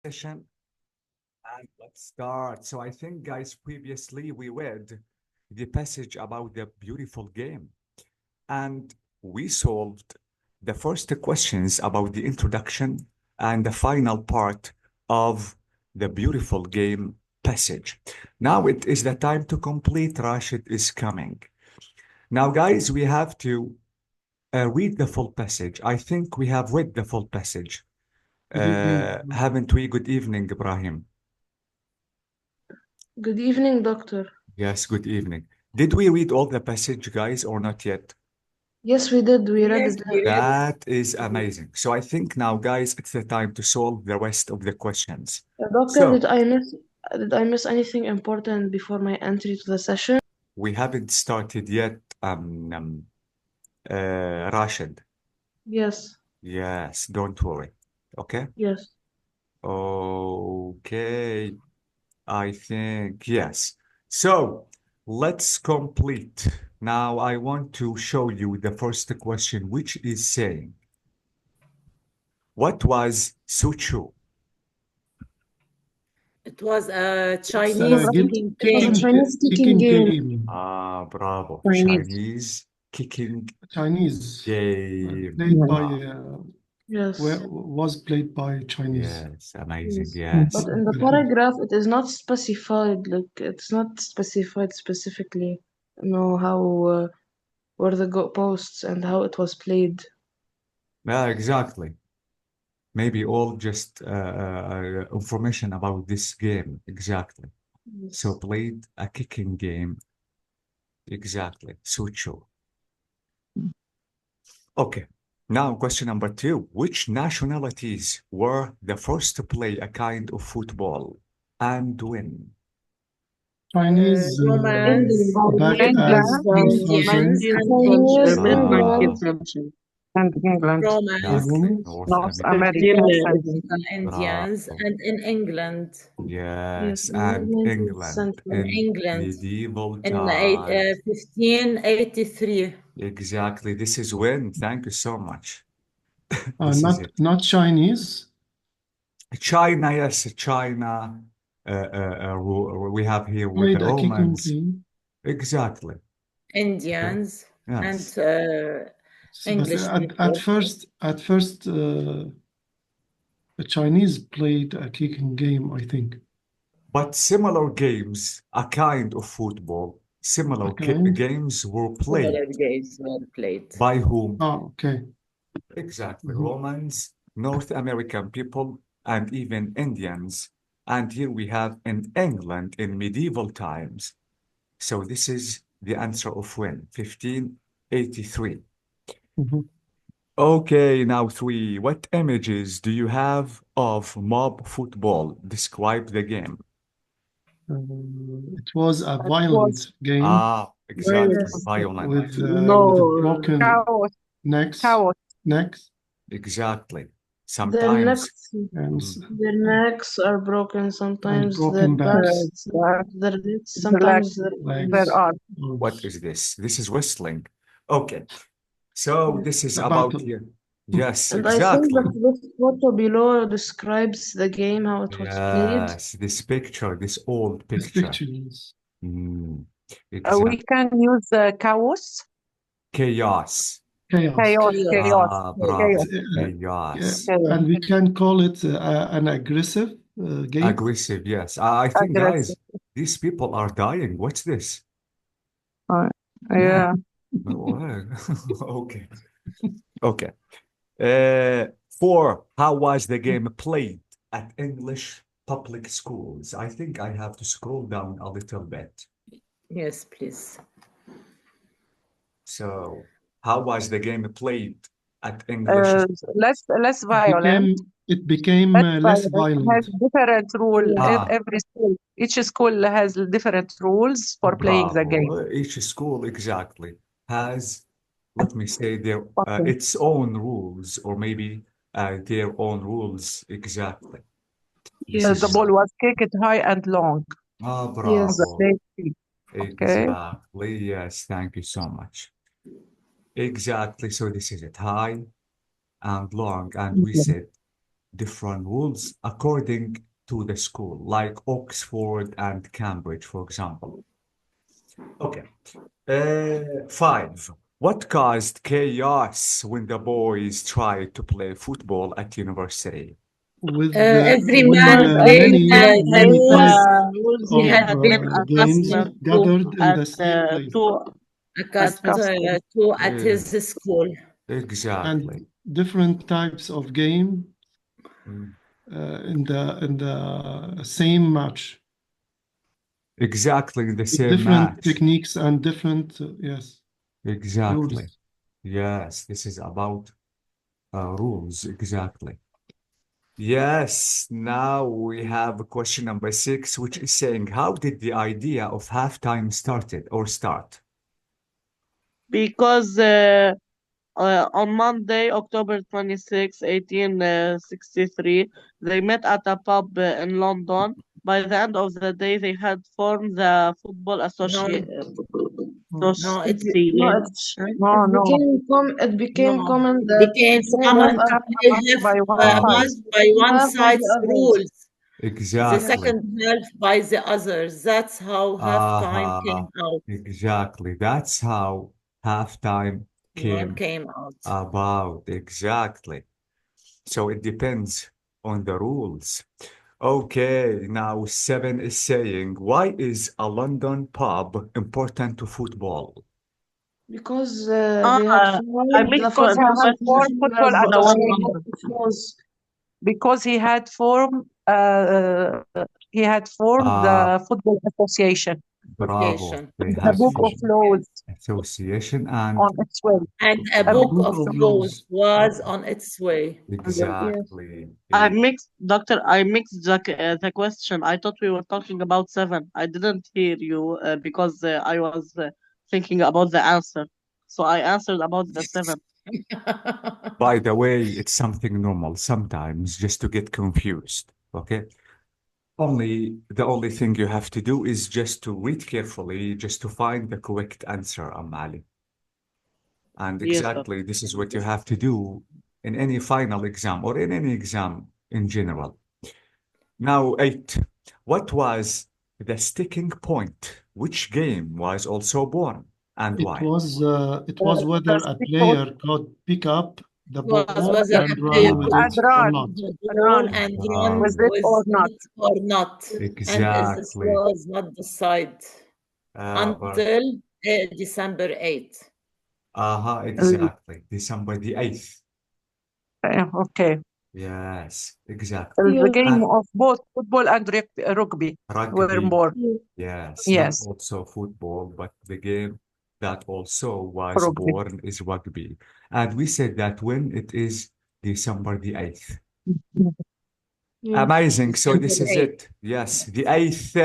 session and let's start. So I think, guys, previously we read the passage about the beautiful game and we solved the first questions about the introduction and the final part of the beautiful game passage. Now it is the time to complete. Rashid is coming. Now, guys, we have to read the full passage. I think we have read the full passage. Good evening. Haven't we? Good evening, Ibrahim. Good evening, doctor. Yes, good evening. Did we read all the passage, guys, or not yet? Yes, we did. We read Yes, it. we read it. That is amazing. So I think now, guys, it's the time to solve the rest of the questions. Doctor, So did I miss anything important before my entry to the session? we haven't started yet, Rashid. Yes, Yes, don't worry. Okay? yes. Okay. I think yes. So let's complete. Now I want to show you the first question, which is saying, what was Suchu? It was a It's Chinese a kicking It's a game. Chinese kicking game. game. Ah, bravo. Chinese. Chinese kicking Chinese. game. Played by Yes. was played by Chinese. Yes, amazing. Yes. Yes. But in the paragraph, it is not specified. Like it's not specified specifically. How were the posts and how it was played. Yeah, exactly. Maybe all just information about this game. Exactly. So played a kicking game. Exactly. Sucho. Okay. Now, question number 2. Which nationalities were the first to play a kind of football and when? Chinese Romans, back Indians, as 2000. Chinese, Ah, England. and England, Romans, Romans. North North America. America, Indians, Bravo. and in England, Yes, Yes, and 19th England century. in in England, medieval in times. 1583. Exactly. This is when. Thank you so much. This is Not it. not Chinese. China, yes, China. We have here with Played the a kicking Romans. game. Exactly. Indians and Yes. But English at people. first, the Chinese played a kicking game, I think. But similar games, a kind of football, similar Okay. games were Similar played games were played. by whom? Oh, okay. Exactly. Mhm. Romans, North American people, and even Indians. And here we have in England in medieval times. So this is the answer of when? 1583. Mhm. Okay, now 3. What images do you have of mob football? Describe the game. It was a violent game Ah, exactly. Yes. Violent. with no broken chaos, necks. chaos. Exactly. Their Sometimes. necks, And their necks are broken. Sometimes their broken backs. backs, their legs, sometimes their Legs. There are What is this? This is wrestling. Okay. So this is A about battle. here. Yes, And I think exactly. that this photo below describes the game, how it was played. Yes, this picture, this old This picture. picture is Mm, we exactly. can use chaos, Chaos. chaos. chaos, Ah, bravo. chaos. Chaos. And we can call it an aggressive game. Aggressive, yes. I think, Aggressive. guys, these people are dying. What's this? Yeah. Okay. Okay. 4. How was the game played at English public schools? I think I have to scroll down a little bit. Yes, please. So, how was the game played at English? Less violent. It became less violent. Has different rule. Ah. Every school, each school has different rules for playing the game. Bravo. Each school exactly has, let me say, their Okay. its own rules, or maybe their own rules exactly. Yes. The ball was kicked high and long. Ah, On the bravo. play. Okay. Exactly. Yes, thank you so much. Exactly. So this is it, high and long, and we said different rules according to the school, like Oxford and Cambridge, for example. Okay. 5. What caused chaos when the boys tried to play football at university? With Every when man Because played many he had many made types rules, of he had made games adjustment gathered in the at same place, custom. at his school. Exactly. and different types of game Mm. in the same match, Exactly the with same different match. techniques and different yes Exactly. rules. Yes, this is about rules. Exactly. Yes, now we have question number 6, which is saying, how did the idea of halftime started or start? Because on Monday, October 26, 1863, they met at a pub in London. By the end of the day, they had formed the Football No, no, it No, Association. it became no, common it that became they common have to a play half By one Uh, side. half by one half by side's the others. rules, the exactly. second half by the others. That's how halftime came out. Exactly. That's how halftime came Came out. about. Exactly. So it depends on the rules. Okay, now 7 is saying, why is a London pub important to football? Because they had I formed mixed the the football two association questions as at one it time. was. Because he had formed Ah, the Football Association, bravo. Association. They a have book of formed laws association and on its way. And a A book book of Book of laws laws. was on its way. exactly. I mixed the question. I thought we were talking about 7. I didn't hear you because I was thinking about the answer. So I answered about the 7. By the way, it's something normal sometimes just to get confused. Okay. The only thing you have to do is just to read carefully, just to find the correct answer, Amali. And Yes, sir. exactly, this is what you have to do in any final exam or in any exam in general. Now, 8. What was the sticking point? Which game was also born and It why? was whether a First player could pick up the ball Was a and player run with and it could or run, not. the ball run and Bravo. run with it or with not. it or not. And this Exactly. was not decided But until December 8th. exactly. December the 8th. Okay. Yes, exactly. The Yes. game And of both football and rugby were rugby, born. yes, not Yes, also football, but the game that also was rugby. born is rugby. And we said that when it is December the 8th. Yes. Amazing. So this December is 8th. it. Yes, the 8th.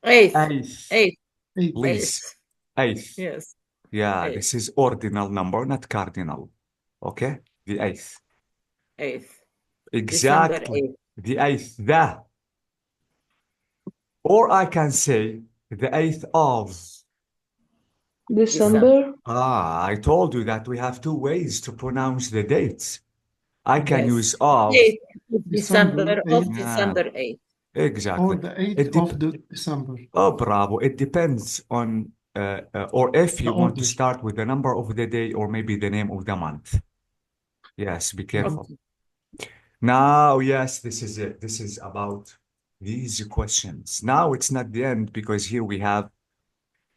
8th. 8th. 8th. Please. 8th. Yes. Yeah, 8th. this is ordinal number, not cardinal. Okay? The 8th. 8th. December Exactly. 8th. The 8th. The. Or I can say the 8th of. December. I told you that we have two ways to pronounce the dates. I can Yes. use of. 8th of December December of 8th Yeah, December 8th. or exactly. the 8th It of dep the December. Oh, bravo. It depends on, or if The you want to order. start with the number of the day or maybe the name of the month. Yes, be careful. Now, yes, this is it. This is about these questions. Now it's not the end because here we have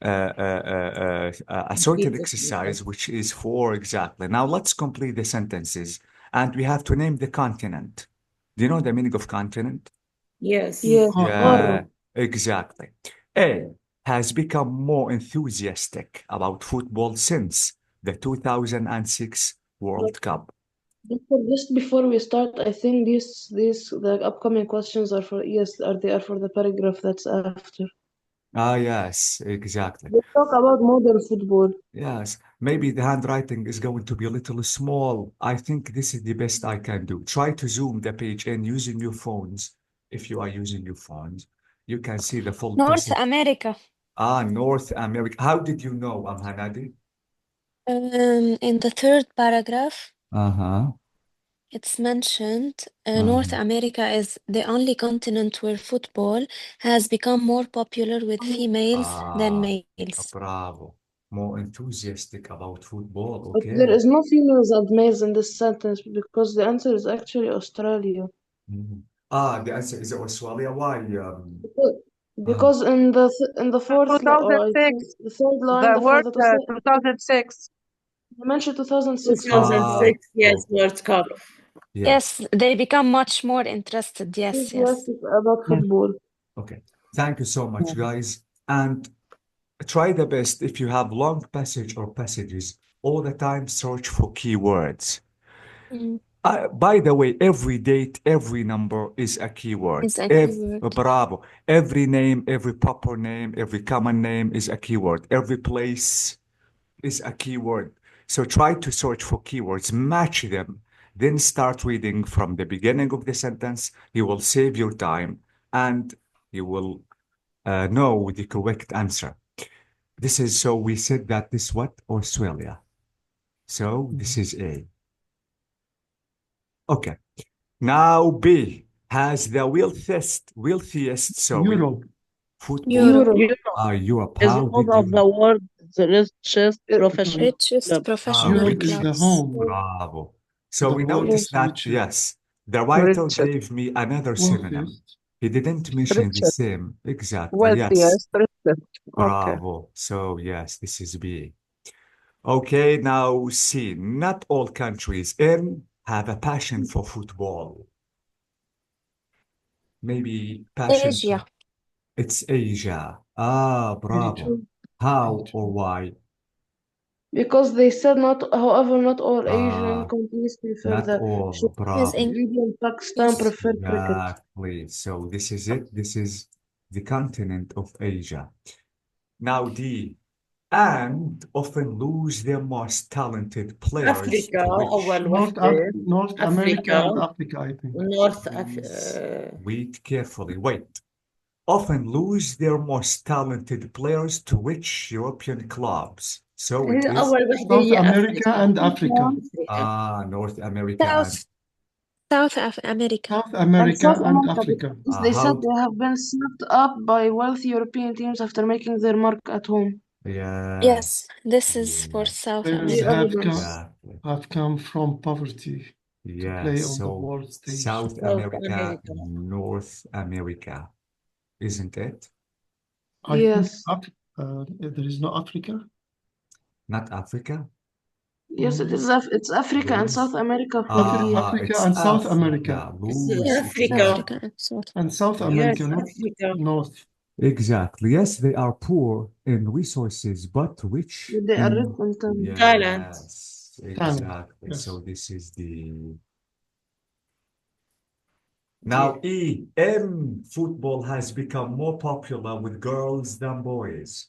a certain Complete the exercise, sentence. which is 4 exactly. Now let's complete the sentences and we have to name the continent. Do you know the meaning of continent? Yes. Yes. Yeah, exactly. A has become more enthusiastic about football since the 2006 World Cup. Just before we start, I think the upcoming questions are for they are for the paragraph that's after. Yes, exactly. They talk about modern football. Yes, maybe the handwriting is going to be a little small. I think this is the best I can do. Try to zoom the page in using your phones. If you are using your phones, you can see the full North text. America. North America. How did you know, Hanadi? In the third paragraph, Uh-huh. it's mentioned North America is the only continent where football has become more popular with females than males. Bravo. More enthusiastic about football. But there Okay. is no females and males in this sentence because the answer is actually Australia. The answer is Australia. Why? Because in the fourth I think 2006. the third line, The the word fourth that 2006. you mentioned 2006. Yeah. 2006, yes, okay. World Cup. Yes, they become much more interested. Yes, yes. Enthusiastic about football. Okay. Thank you so much, guys. And try the best if you have long passage or passages, all the time search for keywords. Mm. By the way, every date, every number is a keyword. Is a keyword. Bravo. Every name, every proper name, every common name is a keyword. Every place is a keyword. So try to search for keywords, match them, then start reading from the beginning of the sentence. You will save your time and you will know the correct answer. This is, so we said that this what? Australia. So this is A. Okay. Now B has the wealthiest, Europe. football. Europe. Europe. Is How one did of you the world's richest professional Richest clubs. professional Europe is the clubs. home. Bravo. So The we world's noticed that, richest. yes, the writer Richest. gave me another synonym. Wealthiest. He didn't mention the Richest. same. Exactly. Yes. Wealthiest. Richest. Okay. Bravo. So yes, this is B. Okay, now C. Not all countries in have a passion for football. Maybe passion. Asia. It's Asia. Bravo. How Asia. or why? Because they said not, however, not all Asian Ah, countries prefer not the all. Yes, Bravo. India and Pakistan yes. prefer cricket. Exactly. So this is it. This is the continent of Asia. Now D. And often lose their most talented players أفريقيا to which? أول North وحدة. North America أفريقيا. and Africa, I think. Please wait carefully. Wait. Often lose their most talented players to which European clubs? So it is أول وحدة South هي America أفريقيا. and Africa. North America and South America. South And America South and America, Africa. because they said how? they have been snapped up by wealthy European teams after making their mark at home. Yes, this is for South Players America. have come from poverty to play on the So world stage. South South America, America. North America, isn't it? I think Yes. there is no Africa. Not Africa? Yes, it is. It's Africa and South America for the Africa it's and South Africa. America. Lose Africa. Africa and South. And South America, Yes, not Africa. North. Exactly. Yes, they are poor in resources, but rich they are in rich in talent. Thailand. yes, exactly. Yes. So this is the now football has become more popular with girls than boys.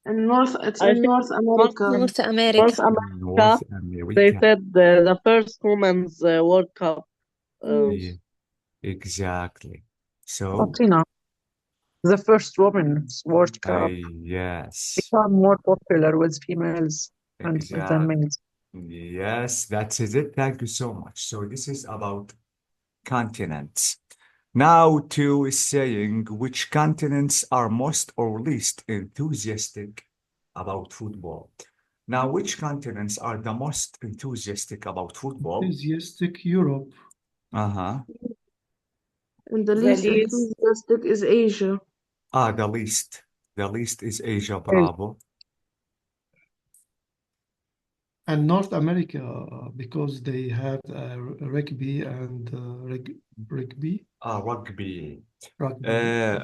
In North, it's I in think North America. North America. North America, North they America. said the first Women's World Cup. Yeah, exactly. So Latina. The first Women's World Cup yes, become more popular with females and than exactly. males. Yes, that's it. Thank you so much. So this is about continents. Now to saying which continents are most or least enthusiastic about football. Now, which continents are the most enthusiastic about football? Enthusiastic Europe. And the The least least. enthusiastic is Asia. The least. The least is Asia. Bravo. And North America, because they have rugby and rugby. Rugby. Rugby.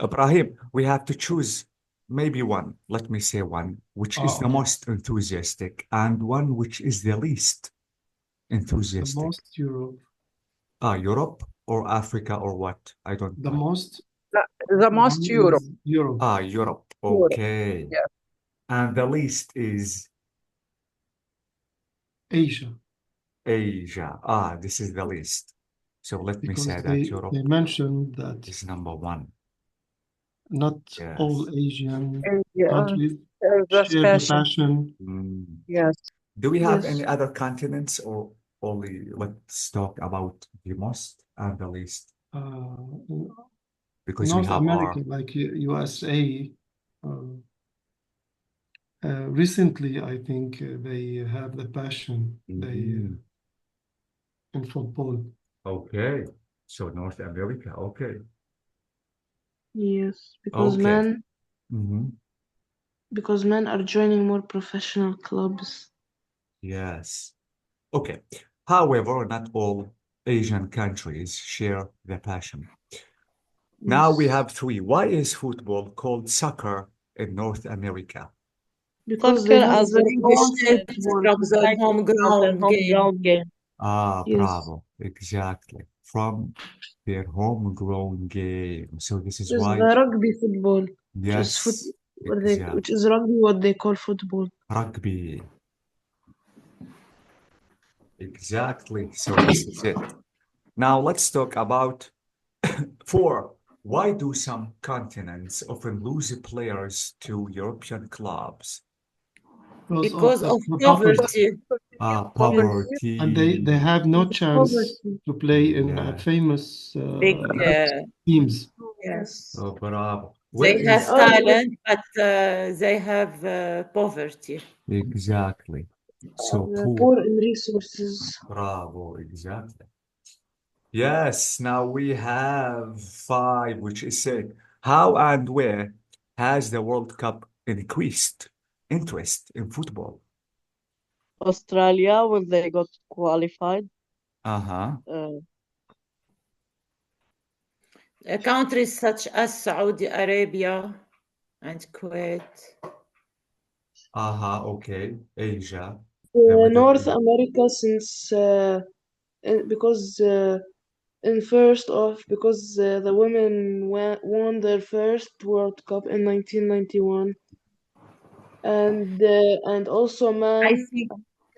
Ibrahim, we have to choose maybe one. Let me say one, which is the Okay. most enthusiastic, and one which is the least The enthusiastic. most Europe. Europe or Africa or what? I don't The know. most. The most one Europe. is Europe. Europe. Okay. Yeah. And the least is Asia. Asia. This is the least. So let me Because say that Europe they mentioned that is number one. not Yes. all Asian Yeah. countries There's a share the passion. passion. Yes. Do we have Yes. any other continents or only let's talk about the most and the least In because we North have America, our like USA, recently, I think they have the passion in football. okay. So North America, okay. Yes, because Okay. because men are joining more professional clubs. Yes. Okay. However, not all Asian countries share the passion. Now we Yes. have three. Why is football called soccer in North America? Because they Soccer have as their own Distinguished football from their society home of their ground home game. ground game. Yes. Bravo. Exactly. From their homegrown game. So this is Which is why, the rugby football, which is yes, which is rugby what they call football. rugby. Exactly. So this is it. Now let's talk about four. Why do some continents often lose players to European clubs? Because of the poverty. Poverty. and they have no chance Poverty. to play in Yeah. famous Big, teams. yes. Oh, bravo. They Where have is talent, but they have poverty. exactly? So They're poor. poor in resources. Bravo, exactly. Yes, now we have five, which is said, how and where has the World Cup increased interest in football? Australia, when they got qualified. Uh-huh. Countries such as Saudi Arabia and Kuwait. Okay. Asia, the Middle North East. America, since because the women won their first World Cup in 1991, and also I think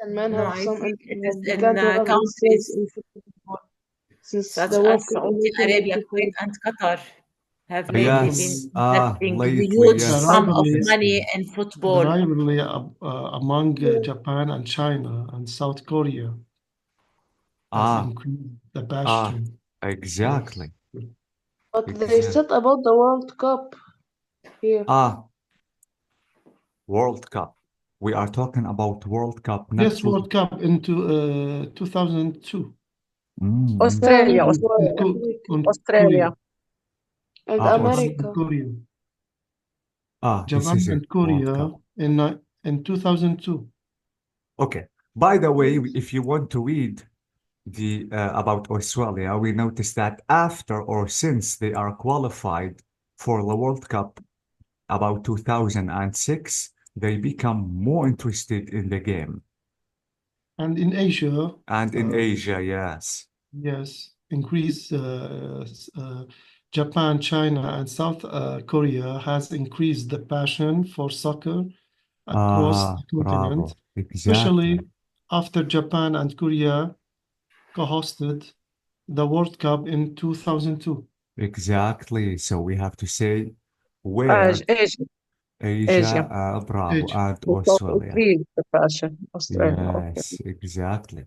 men no, have I some think it is began in to have interest countries in football since such the World as Cup in Saudi Arabia, 1994. Kuwait, and Qatar have lately been Yes, investing lately, huge yes. sum of Rivalry- money in The football. rivalry among Japan and China and South Korea has increased the passion. Exactly. But they Exactly. said about the World Cup here. World Cup. We are talking about World Cup, not Yes, World Cup into 2002 Australia, No, on Australia. and Ah, America. Korea. this Japan is and it, World Korea Cup. in 2002. Okay. By the way, if you want to read the about Australia, we noticed that after or since they are qualified for the World Cup about 2006, they become more interested in the game. And in Asia, And in Asia, yes. yes, increase Japan, China, and South Korea has increased the passion for soccer across the continent, Bravo. especially Exactly. after Japan and Korea co-hosted the World Cup in 2002. Exactly. So we have to say where Asia. Asia, bravo, Asia. and Because Australia. increase the passion. Australia. Okay. Yes, exactly.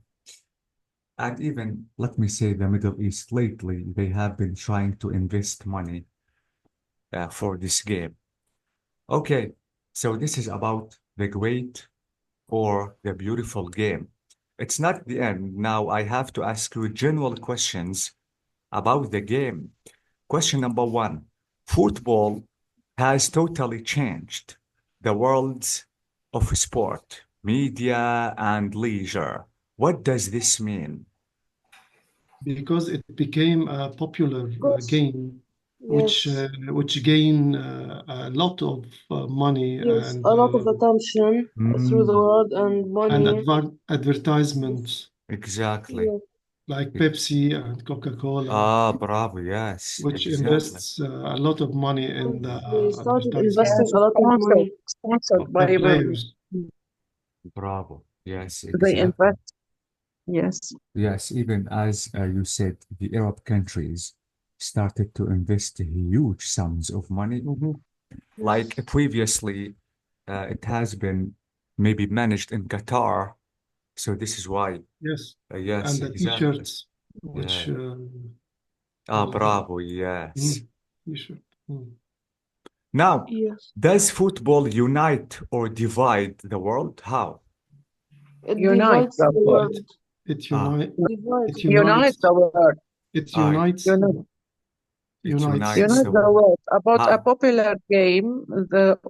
And even, let me say, the Middle East lately, they have been trying to invest money for this game. Okay, so this is about the great or the beautiful game. It's not the end. Now I have to ask you general questions about the game. Question number one, football has totally changed the worlds of sport, media, and leisure. What does this mean? Because it became a popular game, which Yes. gain a lot of money Yes, and a lot of attention through the world and money. advertisements Exactly. Yes. like Pepsi and Coca-Cola, Bravo, yes, which exactly. invests a lot of money in the They started advertisement investing a lot of money. Sponsored of by the players. Bravo, yes, They exactly. invest. Yes. Yes, even as you said, the Arab countries started to invest huge sums of money. Like previously, it has been maybe managed in Qatar So this is why, Yes. yes, And the exactly. t-shirts, which Yeah. was Bravo, yes. t-shirt. Now, Yes. does football unite or divide the world? How? It Unite divides the the world. world. It Ah, Divides. it Unite unites the world. it ah, unites Unite, it unites unites unite the the world. world. About a How? popular game,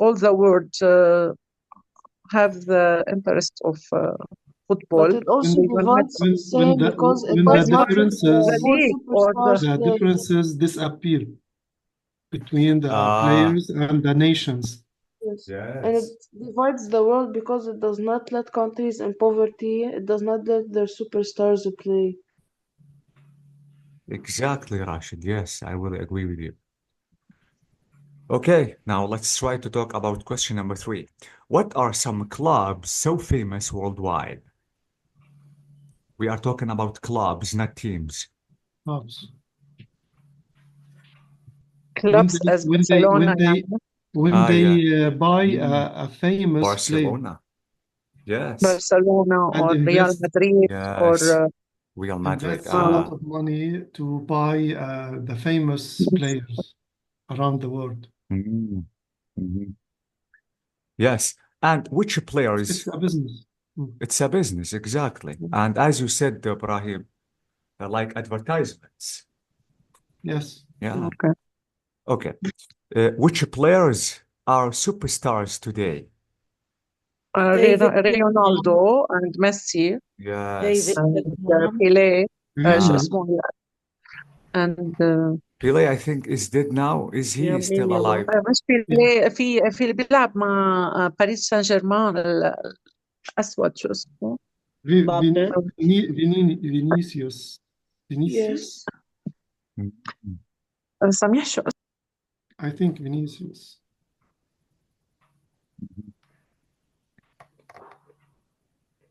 all the world have the interest of football, But it also and they unite divides the same because it when the does not let the differences more league or superstars the play. differences disappear between the Ah, players and the nations. Yes. And it yes, divides the world because it does not let countries in poverty, it does not let their superstars play. exactly, Rashid. Yes, I will agree with you. Okay, now let's try to talk about question number 3. What are some clubs so famous worldwide? We are talking about clubs, not teams. Clubs. clubs as Barcelona. When they yeah. buy a famous player Barcelona. Yes. Barcelona and or Real invest Madrid or Yes. Real Madrid. invests a lot of money to buy the famous players around the world. mhm, mhm. Yes. And which players? It's a business. It's a business, exactly. And as you said, Ibrahim, like advertisements. Yes. Yeah. Okay. Okay. Which players are superstars today? David Beckham, Ronaldo and Messi Yes. David and Beckham, Pelé شو Ah. اسمه and Pelé, I think, is dead now. Is he Yamin still Yamal. alive? مش بيليه في اللي بيلعب مع باريس سان جيرمان الأسود شو اسمه Mbappe. Vinicius. Yes. Mhm. سميح شو اسمه I think Vinicius.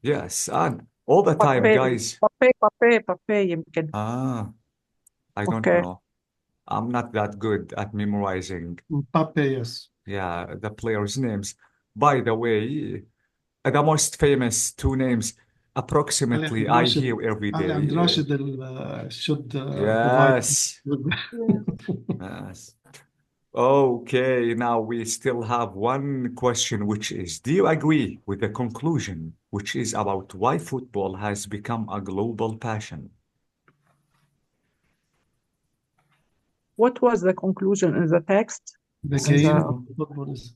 Yes, and all the time, guys. بابي يمكن I don't Okay. know. I'm not that good at memorizing, Mbappe, yes. yeah, the players' names. By the way, the most famous two names, approximately, I Rashid. hear every Ali and day. Rashid should divide. Yes, yes. Okay, now we still have one question, which is, do you agree with the conclusion, which is about why football has become a global passion? What was the conclusion in the text? The game of football is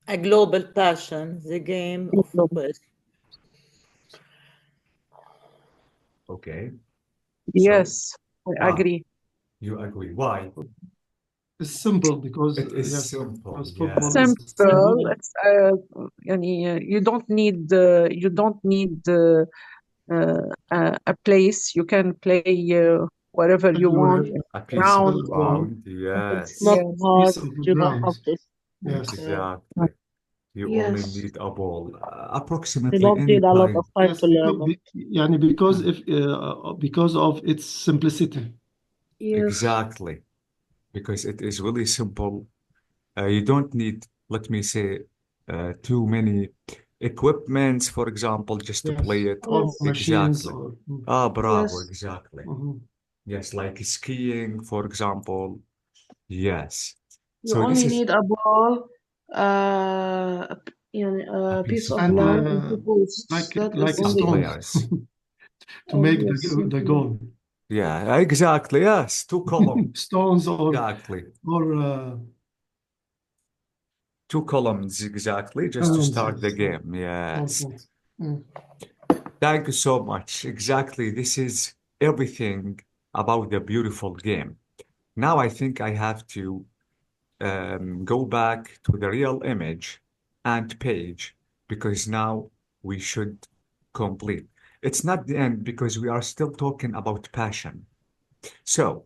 A global passion, the game of football. Okay. Yes, I Ah. agree. You agree. Why? it's simple because It is yes, simple, because yeah. football is Simple. simple. It's يعني you don't need a place. You can play wherever you want. Everywhere. A piece of Ground. ground, It's yes. not Yes. hard. Piece of You don't ground. have to. Yes. Exactly. You only Yes. need a ball. You Approximately don't any need a lot time. of time Yes, to learn it. يعني because of its simplicity. Yes. Exactly. Because it is really simple. You don't need, let me say, too many equipments, for example, just to play Yes. it. Or machines Exactly. or Bravo, Yes. exactly. Mhm. Yes, like skiing, for example. Yes. You So this only is need a ball, a piece of And land, and two posts. That is like some only it. players. to make Yes, the simple. goal. Yeah, exactly. Yes, two columns. Stones Exactly. or Two columns, exactly, just to start the yes. game. Yes. Nonsense. Mm. Thank you so much. Exactly. This is everything about the beautiful game. Now I think I have to go back to the real image and page because now we should complete. It's not the end because we are still talking about passion. So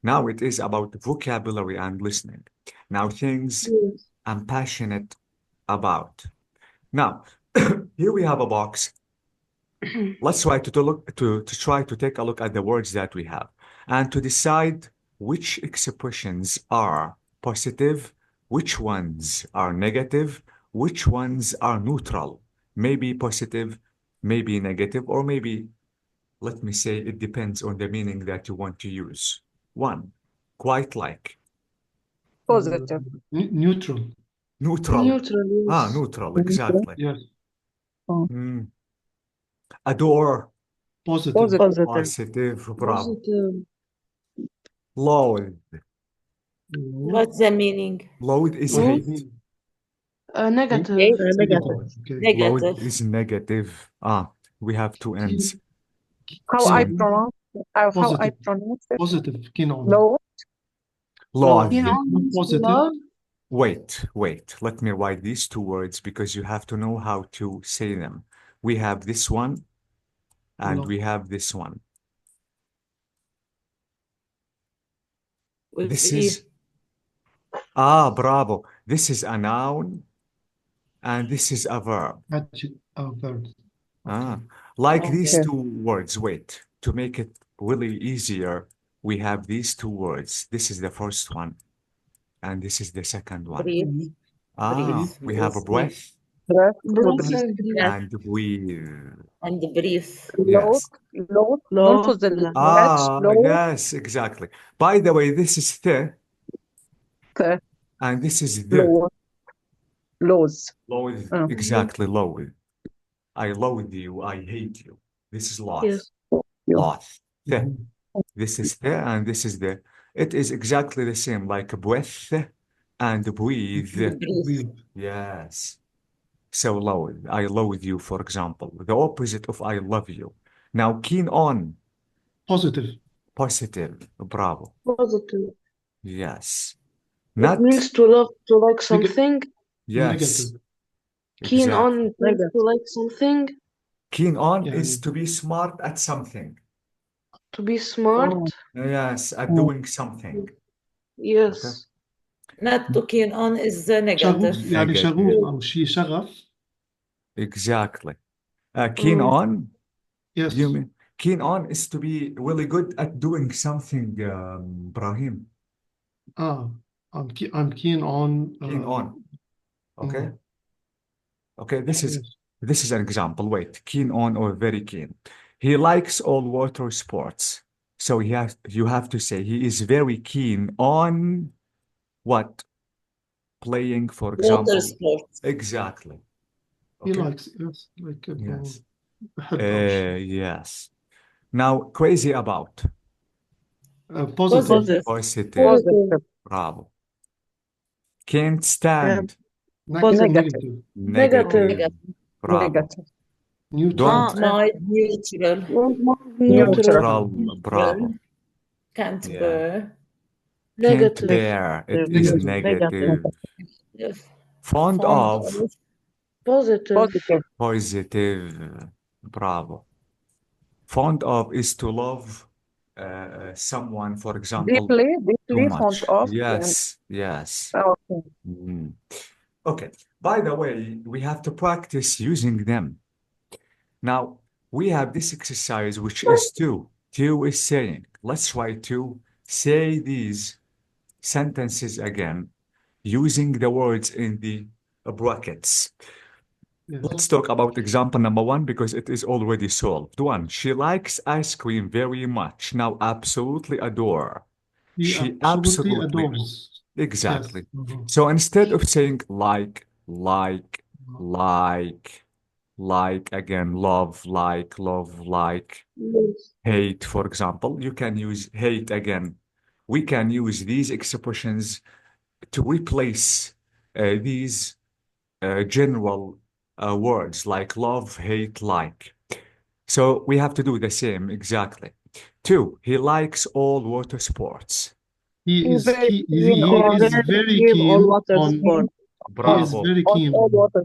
now it is about vocabulary and listening. Now things Yes. I'm passionate about. Now, here we have a box. Let's try to try to take a look at the words that we have and to decide which expressions are positive, which ones are negative, which ones are neutral. Maybe positive, maybe negative, or maybe, let me say, it depends on the meaning that you want to use. One, quite like. Positive. Neutral. Neutral. Neutral, yes. Neutral, exactly. Yes. Mm. Adore. Positive. Positive. Positive, bravo. Positive. Loathe. What's the meaning? Loathe is What do you hate. mean? Negative. Negative. Okay. Loathe Negative. is negative. We have two ends. How I Keen. pronounce how I Positive. pronounce it? Positive. Keen on. Low. Loathe. You know, Not positive. love. Wait. Let me write these two words because you have to know how to say them. We have this one and Love. we have this one. With This E. is, bravo. This is a noun and this is a verb. Verb. Like Okay. these two words. Wait, to make it really easier, we have these two words. This is the first one and this is the second one. Breathe. Breathe. We have a With E. breath Breath. Breath and breathe. Breath and breathe. and breathe. Low. Yes. Low. Low. نلفظ الاتش. Low. Yes, exactly. By the way, this is the th- and this is the. Low. Lows. Loathe, Oh. exactly, loathe. I loathe you, I hate you. This is loth. Yes. You. Loth. The. This is the and this is the. It is exactly the same, like breath and breathe. Breathe. Yes. So loathe. I loathe you, for example. The opposite of I love you. Now, keen on. Positive. Positive. Bravo. Positive. Yes. It Not. means to love, to like something. Yes. Negative. Keen Exactly. on means to like something. Keen on Yeah. is to be smart at something. To be smart. Yes, at doing something. Yes. Not to keen on is the شغوف negative. يعني Negative. شغوف أو شيء شغف. Exactly. Keen Mm. on, Yes. you mean keen on is to be really good at doing something, Brahim. I'm keen on. Keen on. Okay. Okay, Yes. this is an example. Wait, keen on or very keen. He likes all water sports. So you have to say he is very keen on what? Playing, for example. Water sports. Exactly. He Okay. likes, yes, like Yes. بحب أو شيء. Yes. Now, crazy about. Positive. Positive. Positive. Bravo. Can't stand. Negative. Negative. Bravo. Negative. Neutral. Don't. Mild, neutral. Neutral. Neutral. Bravo. Can't Yeah. bear. Can't Negative. bear. It is Negative. negative. Yes. Fond of. Positive. Positive. Positive. Bravo. Fond of is to love someone, for example, too Deeply fond much. of. Yes. Yes. Okay. Mm. Okay. By the way, we have to practice using them. Now, we have this exercise, which is two. Two is saying. Let's try to say these sentences again using the words in the brackets. Yes. Let's talk about example number one because it is already solved. One, she likes ice cream very much. Now, absolutely adore. He She absolutely absolutely adores. Exactly. Yes. Mhm. So instead of saying like again, love, like, Yes. hate, for example, you can use hate again. We can use these expressions to replace these general words like love, hate, like. So we have to do the same exactly. Two, he likes all water sports. He is very he keen is on very game or keen water on. sport. He is Bravo. very On keen all on. water.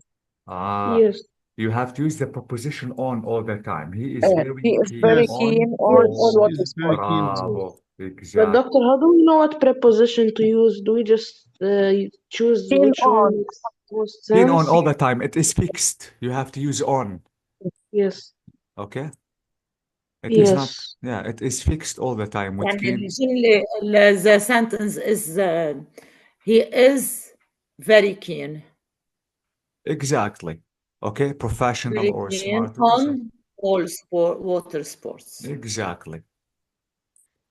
Yes. You have to use the preposition on all the time. He is He very is keen very Yes. keen on on Yes. all He water is very sports. keen on. Bravo. But Exactly. doctor, how do we know what preposition to use? Do we just choose Keen which one on. makes most Keen on sense? all the time. It is fixed. You have to use on. Yes. Okay? It is not. Yes. Yeah, it is fixed all the time with And keen. usually the sentence is he is very keen. Exactly. Okay, professional or Philippine smart user. pond, all sport, water sports. Exactly.